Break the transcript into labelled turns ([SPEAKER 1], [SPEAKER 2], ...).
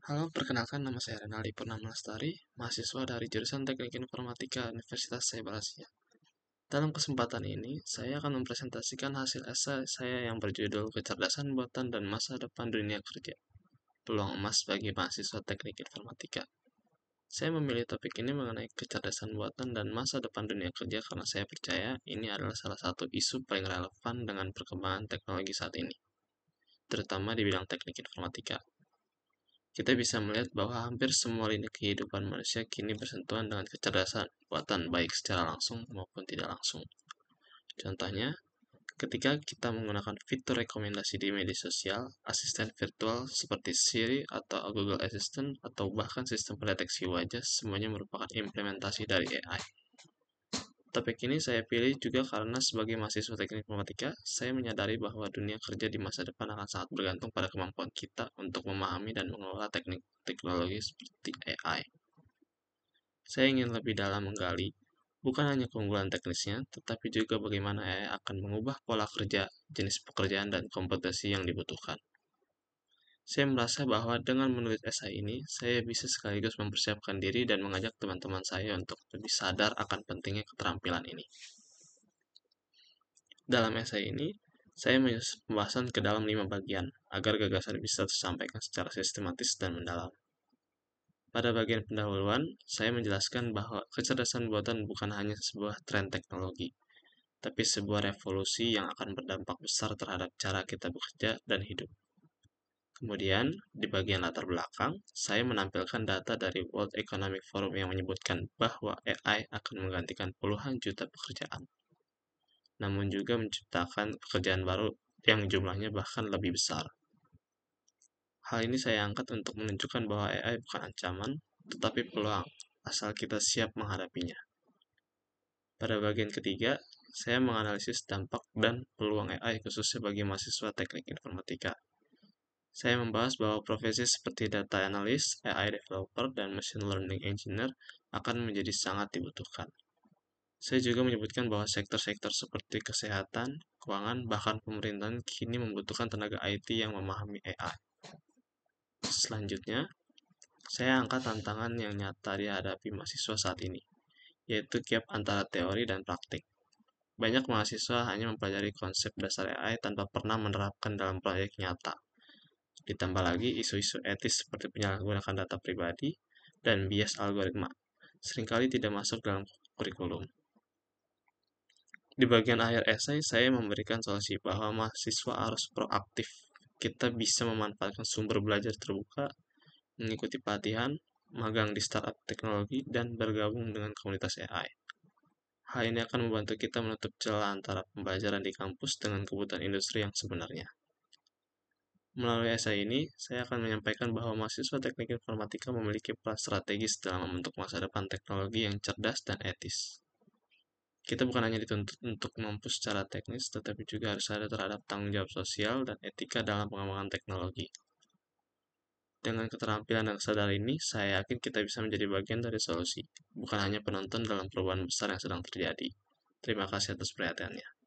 [SPEAKER 1] Halo, perkenalkan nama saya Renaldi Purnama Lestari, mahasiswa dari jurusan Teknik Informatika Universitas Saibal Asia. Dalam kesempatan ini, saya akan mempresentasikan hasil esai saya yang berjudul Kecerdasan Buatan dan Masa Depan Dunia Kerja, Peluang Emas bagi Mahasiswa Teknik Informatika. Saya memilih topik ini mengenai kecerdasan buatan dan masa depan dunia kerja karena saya percaya ini adalah salah satu isu paling relevan dengan perkembangan teknologi saat ini, terutama di bidang teknik informatika. Kita bisa melihat bahwa hampir semua lini kehidupan manusia kini bersentuhan dengan kecerdasan buatan baik secara langsung maupun tidak langsung. Contohnya, ketika kita menggunakan fitur rekomendasi di media sosial, asisten virtual seperti Siri atau Google Assistant, atau bahkan sistem pendeteksi wajah, semuanya merupakan implementasi dari AI. Topik ini saya pilih juga karena sebagai mahasiswa teknik informatika, saya menyadari bahwa dunia kerja di masa depan akan sangat bergantung pada kemampuan kita untuk memahami dan mengelola teknologi seperti AI. Saya ingin lebih dalam menggali, bukan hanya keunggulan teknisnya, tetapi juga bagaimana AI akan mengubah pola kerja, jenis pekerjaan, dan kompetensi yang dibutuhkan. Saya merasa bahwa dengan menulis esai ini, saya bisa sekaligus mempersiapkan diri dan mengajak teman-teman saya untuk lebih sadar akan pentingnya keterampilan ini. Dalam esai ini, saya menyusun pembahasan ke dalam 5 bagian, agar gagasan bisa tersampaikan secara sistematis dan mendalam. Pada bagian pendahuluan, saya menjelaskan bahwa kecerdasan buatan bukan hanya sebuah tren teknologi, tapi sebuah revolusi yang akan berdampak besar terhadap cara kita bekerja dan hidup. Kemudian, di bagian latar belakang, saya menampilkan data dari World Economic Forum yang menyebutkan bahwa AI akan menggantikan puluhan juta pekerjaan, namun juga menciptakan pekerjaan baru yang jumlahnya bahkan lebih besar. Hal ini saya angkat untuk menunjukkan bahwa AI bukan ancaman, tetapi peluang, asal kita siap menghadapinya. Pada bagian ketiga, saya menganalisis dampak dan peluang AI khususnya bagi mahasiswa teknik informatika. Saya membahas bahwa profesi seperti data analyst, AI developer, dan machine learning engineer akan menjadi sangat dibutuhkan. Saya juga menyebutkan bahwa sektor-sektor seperti kesehatan, keuangan, bahkan pemerintahan kini membutuhkan tenaga IT yang memahami AI. Selanjutnya, saya angkat tantangan yang nyata dihadapi mahasiswa saat ini, yaitu gap antara teori dan praktik. Banyak mahasiswa hanya mempelajari konsep dasar AI tanpa pernah menerapkan dalam proyek nyata. Ditambah lagi isu-isu etis seperti penyalahgunaan data pribadi dan bias algoritma seringkali tidak masuk dalam kurikulum. Di bagian akhir esai, saya memberikan solusi bahwa mahasiswa harus proaktif. Kita bisa memanfaatkan sumber belajar terbuka, mengikuti pelatihan, magang di startup teknologi, dan bergabung dengan komunitas AI. Hal ini akan membantu kita menutup celah antara pembelajaran di kampus dengan kebutuhan industri yang sebenarnya. Melalui esai ini, saya akan menyampaikan bahwa mahasiswa teknik informatika memiliki peran strategis dalam membentuk masa depan teknologi yang cerdas dan etis. Kita bukan hanya dituntut untuk mampu secara teknis, tetapi juga harus sadar terhadap tanggung jawab sosial dan etika dalam pengembangan teknologi. Dengan keterampilan dan kesadaran ini, saya yakin kita bisa menjadi bagian dari solusi, bukan hanya penonton dalam perubahan besar yang sedang terjadi. Terima kasih atas perhatiannya.